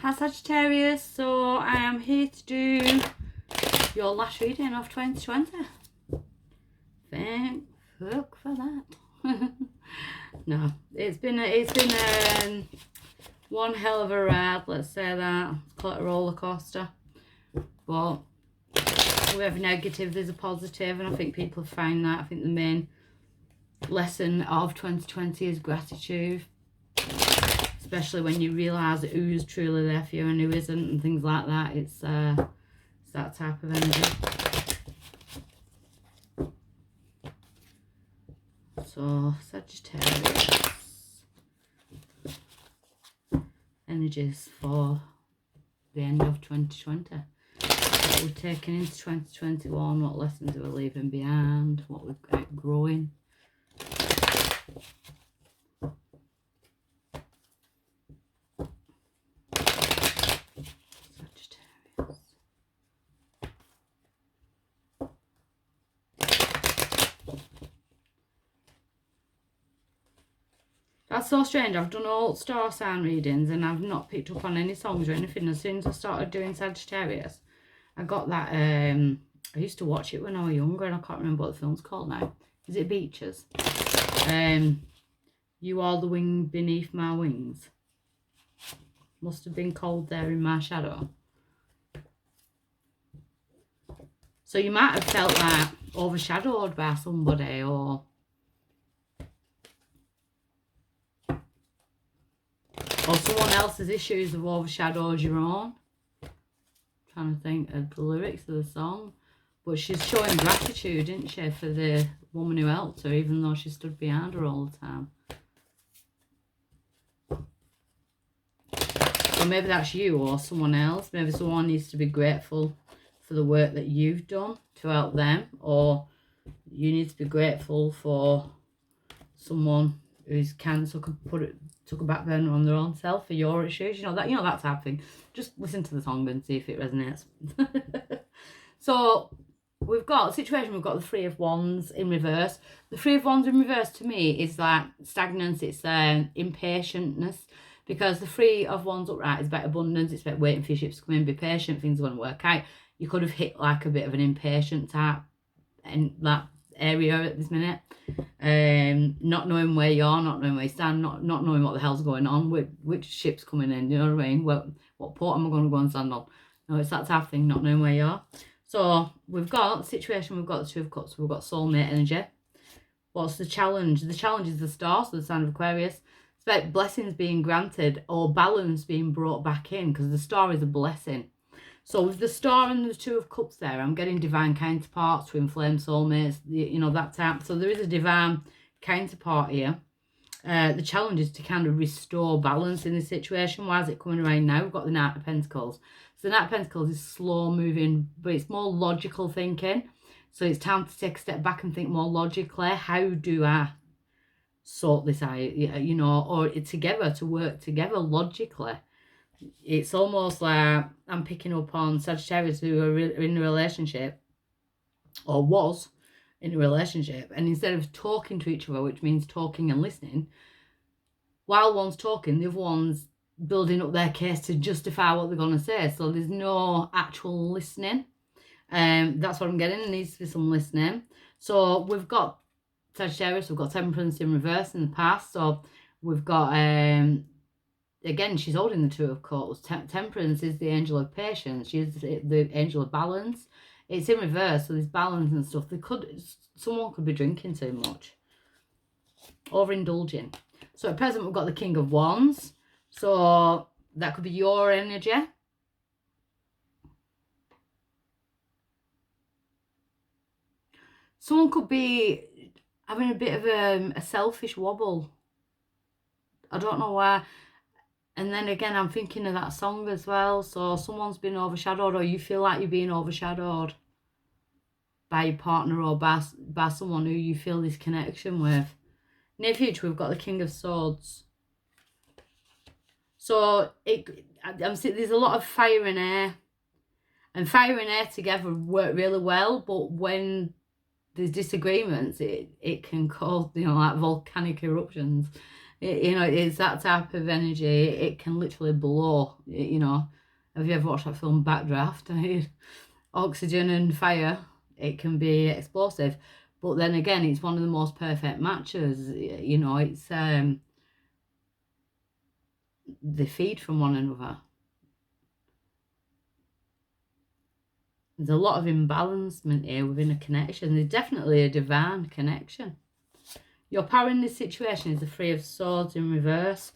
Hi Sagittarius, so I am here to do your last reading of 2020. Thank fuck for that. No, it's been one hell of a ride, let's say that. Let's call it a roller coaster. But we have a negative, there's a positive, and I think people find that. I think the main lesson of 2020 is gratitude. Especially when you realise who's truly there for you and who isn't and things like that. It's that type of energy. So, Sagittarius. Energies for the end of 2020. What we're taking into 2021, what lessons we're leaving behind, what we've got growing. That's so strange. I've done all star sign readings and I've not picked up on any songs or anything. As soon as I started doing Sagittarius, I got that. I used to watch it when I was younger and I can't remember what the film's called now. Is it Beaches? You Are the Wind Beneath My Wings. Must have been cold there in my shadow. So you might have felt like overshadowed by somebody, or someone else's issues have overshadowed your own. I'm trying to think of the lyrics of the song. But she's showing gratitude, isn't she, for the woman who helped her, even though she stood behind her all the time. So maybe that's you or someone else. Maybe someone needs to be grateful for the work that you've done to help them. Or you need to be grateful for someone who's took a back burner on their own self for your issues, you know that type of thing. Just listen to the song and see if it resonates. So we've got a situation, we've got the Three of Wands in reverse. The Three of Wands in reverse to me is like stagnance, it's impatientness, because the Three of Wands upright is about abundance, it's about waiting for your ships to come in, be patient, things are going to work out. You could have hit like a bit of an impatient type in that area at this minute. Not knowing where you are, not knowing where you stand, not knowing what the hell's going on, which ship's coming in, you know what I mean? What port am I going to go and stand on? No, it's that type of thing, not knowing where you are. So we've got the situation, we've got the Two of Cups, we've got soulmate energy. What's the challenge? The challenge is the star, so the sign of Aquarius. It's about blessings being granted or balance being brought back in, because the star is a blessing. So with the star and the Two of Cups there, I'm getting divine counterparts, twin flame soulmates, you know, that type. So there is a divine counterpart here. The challenge is to kind of restore balance in this situation. Why is it coming around now? We've got the Knight of Pentacles. So the Knight of Pentacles is slow moving, but it's more logical thinking. So it's time to take a step back and think more logically. How do I sort this out? You know, or together, to work together logically. It's almost like I'm picking up on Sagittarius who are in a relationship, or was in a relationship, and instead of talking to each other, which means talking and listening, while one's talking, the other one's building up their case to justify what they're going to say. So there's no actual listening. That's what I'm getting. There needs to be some listening. So we've got Sagittarius, we've got Temperance in reverse in the past. So we've got again, she's holding the Two of Cups. Temperance is the angel of patience. She's the angel of balance. It's in reverse, so there's balance and stuff. Someone could be drinking too much, overindulging. So at present, we've got the King of Wands. So that could be your energy. Someone could be having a bit of a selfish wobble. I don't know why. And then again, I'm thinking of that song as well. So someone's been overshadowed, or you feel like you're being overshadowed by your partner or by someone who you feel this connection with. Near future, we've got the King of Swords. So there's a lot of fire and air. And fire and air together work really well. But when there's disagreements, it can cause, you know, like volcanic eruptions. You know, it's that type of energy. It can literally blow, you know. Have you ever watched that film Backdraft? Oxygen and fire, it can be explosive. But then again, it's one of the most perfect matches. You know, it's they feed from one another. There's a lot of imbalancement here within a connection. There's definitely a divine connection. Your power in this situation is the Three of Swords in reverse.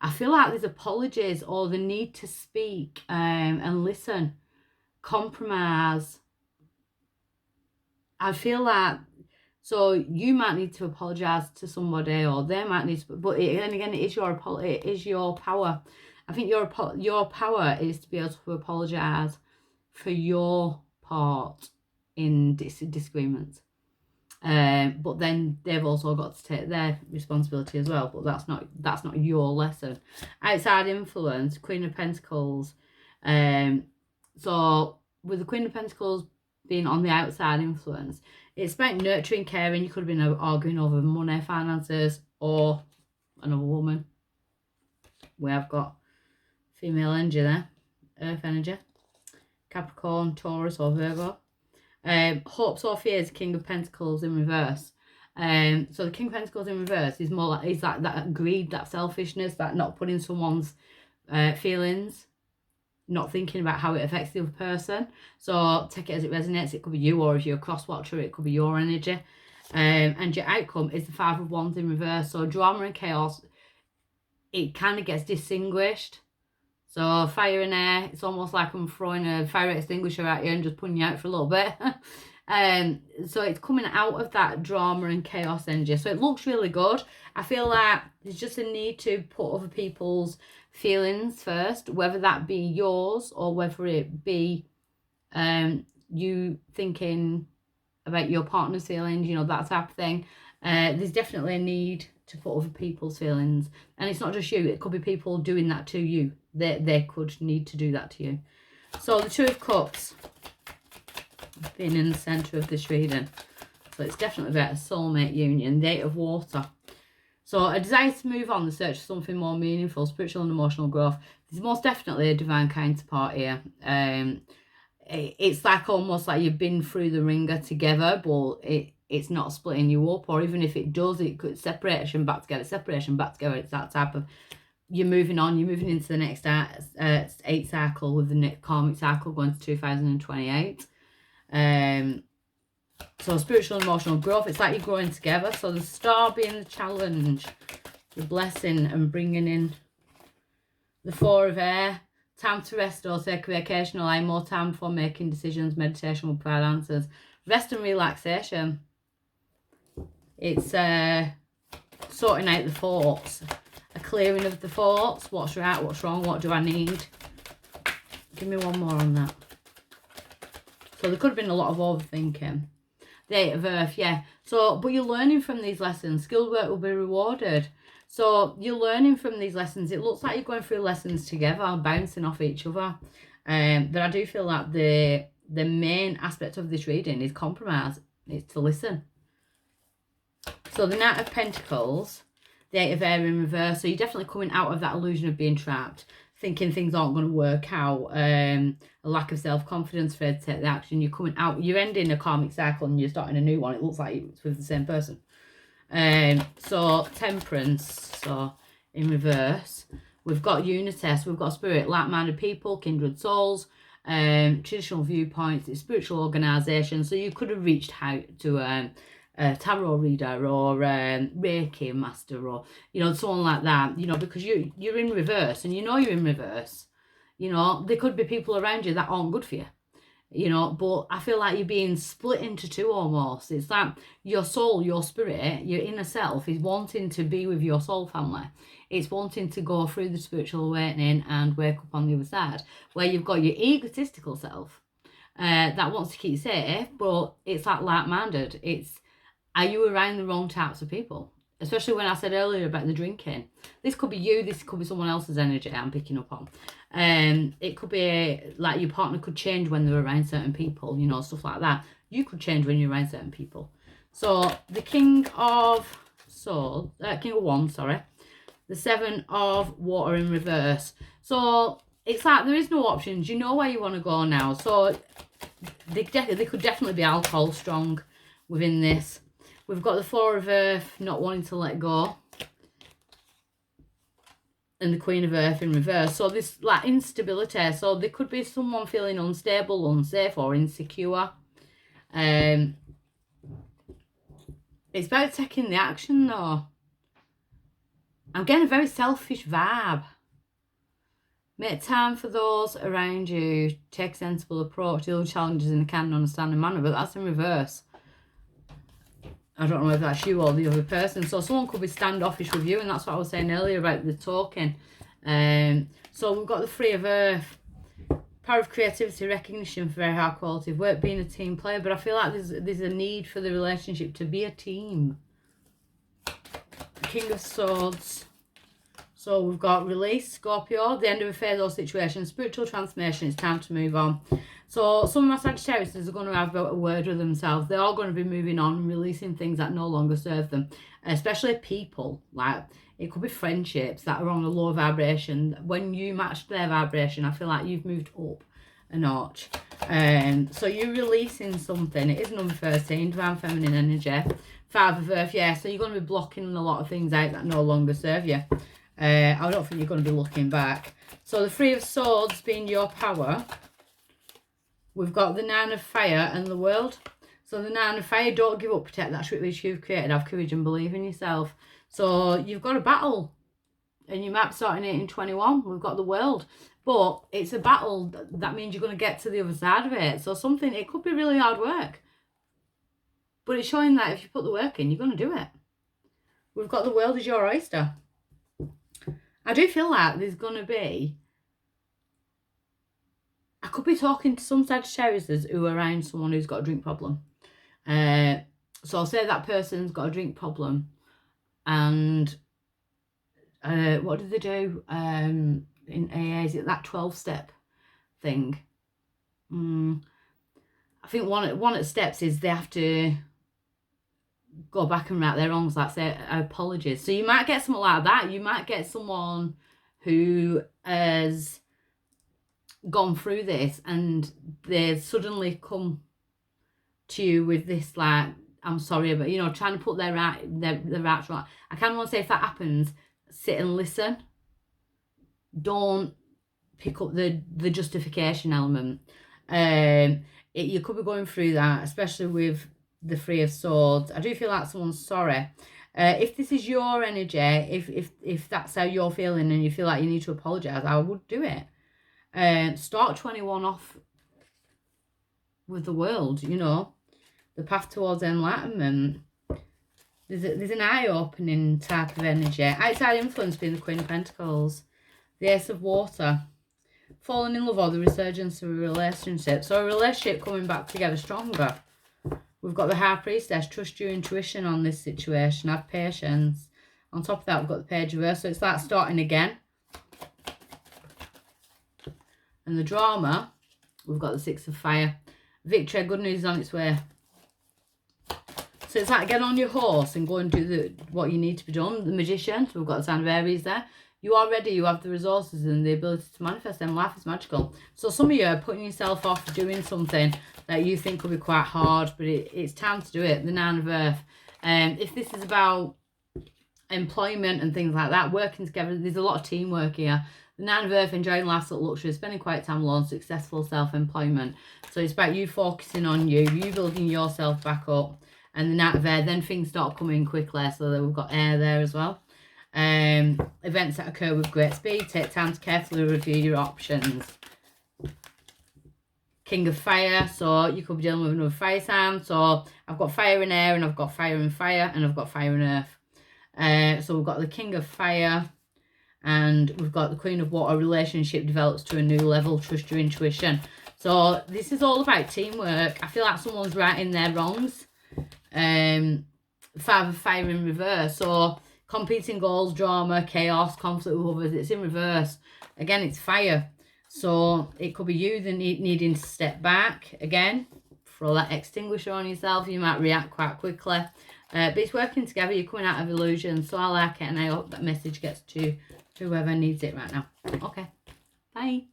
I feel like there's apologies or the need to speak and listen, compromise. I feel like, so you might need to apologise to somebody, or they might need to, but then again, it is your power. I think your power is to be able to apologise for your part in disagreements. But then they've also got to take their responsibility as well. But that's not your lesson. Outside influence, Queen of Pentacles. So with the Queen of Pentacles being on the outside influence, it's about nurturing, caring. You could have been arguing over money, finances, or another woman. We have got female energy there, earth energy, Capricorn, Taurus, or Virgo. Hopes or fears, King of Pentacles in reverse. So the King of Pentacles in reverse is more like, is like that greed, that selfishness, that not putting someone's feelings, not thinking about how it affects the other person. So take it as it resonates. It could be you, or if you're a cross watcher, it could be your energy. And your outcome is the Five of Wands in reverse. So drama and chaos, it kind of gets distinguished. So fire and air, it's almost like I'm throwing a fire extinguisher at you and just putting you out for a little bit. So it's coming out of that drama and chaos energy. So it looks really good. I feel like there's just a need to put other people's feelings first, whether that be yours or whether it be you thinking about your partner's feelings, you know, that type of thing. There's definitely a need to put other people's feelings, and it's not just you, it could be people doing that to you. They could need to do that to you. So the Two of Cups being in the centre of this reading, so it's definitely about a soulmate union. The Eight of Water, so a desire to move on, the search for something more meaningful, spiritual and emotional growth. There's most definitely a divine counterpart here. It's like almost like you've been through the ringer together, but it's not splitting you up, or even if it does, it could separation back together. It's that type of, you're moving on, you're moving into the next 8 cycle, with the next karmic cycle going to 2028. So spiritual and emotional growth, it's like you're growing together. So the Star being the challenge, the blessing, and bringing in the Four of Air. Time to rest or take a vacation, or more time for making decisions. Meditation will provide answers. Rest and relaxation. It's sorting out the thoughts, a clearing of the thoughts. What's right, what's wrong, what do I need? Give me one more on that. So there could have been a lot of overthinking. The Eight of Earth, yeah. So, but you're learning from these lessons. Skilled work will be rewarded. So you're learning from these lessons. It looks like you're going through lessons together, bouncing off each other. But I do feel like the main aspect of this reading is compromise. It's to listen. So the Knight of Pentacles, the Eight of Air in reverse. So you're definitely coming out of that illusion of being trapped, thinking things aren't going to work out, a lack of self-confidence, afraid to take the action. You're coming out, you're ending a karmic cycle and you're starting a new one. It looks like it's with the same person. So Temperance, so in reverse, we've got unity, so we've got spirit, like-minded people, kindred souls, traditional viewpoints, it's spiritual organisation. So you could have reached out to a tarot reader or Reiki master, or you know, someone like that, you know, because you're in reverse, and you know you're in reverse. You know, there could be people around you that aren't good for you. You know, but I feel like you're being split into two almost. It's like your soul, your spirit, your inner self is wanting to be with your soul family. It's wanting to go through the spiritual awakening and wake up on the other side, where you've got your egotistical self that wants to keep safe, but it's like-minded. It's, are you around the wrong types of people? Especially when I said earlier about the drinking. This could be you, this could be someone else's energy I'm picking up on. It could be like your partner could change when they're around certain people, you know, stuff like that. You could change when you're around certain people. So the King of Wands, sorry. the 7 of water in reverse. So it's like there is no options. You know where you want to go now. So they could definitely be alcohol strong within this. We've got the 4 of earth, not wanting to let go. And the Queen of Earth in reverse. So this like instability. So there could be someone feeling unstable, unsafe, or insecure. It's about taking the action though. I'm getting a very selfish vibe. Make time for those around you. Take a sensible approach. Deal with challenges in a kind and understanding manner. But that's in reverse. I don't know if that's you or the other person. So someone could be standoffish with you, and that's what I was saying earlier about the talking. So we've got the 3 of earth. Power of creativity, recognition for very high quality of work, being a team player. But I feel like there's a need for the relationship to be a team. King of Swords. So we've got release, Scorpio, the end of a phase or situation, spiritual transformation, it's time to move on. So some of my Sagittarius are going to have a word with themselves. They're all going to be moving on and releasing things that no longer serve them, especially people. Like it could be friendships that are on a low vibration. When you match their vibration, I feel like you've moved up a notch. So you're releasing something. It is number 13, divine feminine energy. 5 of earth, yeah. So you're going to be blocking a lot of things out that no longer serve you. I don't think you're going to be looking back. So the 3 of swords being your power. We've got the 9 of fire and the world. So the 9 of fire, don't give up, protect that which you've created, have courage and believe in yourself. So you've got a battle. And you might be starting it in 21. We've got the world. But it's a battle. That means you're going to get to the other side of it. So something, it could be really hard work. But it's showing that if you put the work in, you're going to do it. We've got the world as your oyster. I do feel like there's going to be... I could be talking to some Sagittarius who are around someone who's got a drink problem. So I'll say that person's got a drink problem. And what do they do in AA? Is it that 12-step thing? I think one of the steps is they have to go back and right their wrongs, like say apologies. So you might get something like that. You might get someone who has gone through this and they suddenly come to you with this like, I'm sorry, but you know, trying to put their rights right. I kind of want to say if that happens, sit and listen. Don't pick up the justification element. You could be going through that, especially with the 3 of swords. I do feel like someone's sorry. If this is your energy, if that's how you're feeling and you feel like you need to apologise, I would do it. Start 21 off with the world, you know, the path towards enlightenment. There's an eye-opening type of energy. Outside influence being the Queen of Pentacles. The Ace of Water. Falling in love or the resurgence of a relationship. So a relationship coming back together stronger. We've got the High Priestess. Trust your intuition on this situation. Have patience. On top of that, we've got the Page of Earth. So it's like starting again. And the drama, we've got the 6 of Fire. Victory, good news is on its way. So it's like get on your horse and go and do what you need to be done. The Magician, so we've got the sign of Aries there. You are ready, you have the resources and the ability to manifest them. Life is magical. So some of you are putting yourself off doing something that you think could be quite hard, but it's time to do it. The 9 of Earth. If this is about employment and things like that, working together, there's a lot of teamwork here. The 9 of Earth, enjoying life's luxury, spending quiet time alone, successful self-employment. So it's about you focusing on you building yourself back up. And the 9 of Air, then things start coming quickly. So that we've got air there as well. Events that occur with great speed. Take time to carefully review your options. King of Fire. So you could be dealing with another fire sign. So I've got fire in air and I've got fire in fire and I've got fire in earth. So we've got the King of Fire. And we've got the Queen of Water. Relationship develops to a new level. Trust your intuition. So this is all about teamwork. I feel like someone's righting their wrongs. 5 of Fire in reverse. So competing goals, drama, chaos, conflict with others. It's in reverse. Again, it's fire. So it could be you that needing to step back. Again, throw that extinguisher on yourself. You might react quite quickly. But it's working together. You're coming out of illusion. So I like it, and I hope that message gets to whoever needs it right now. Okay. Bye.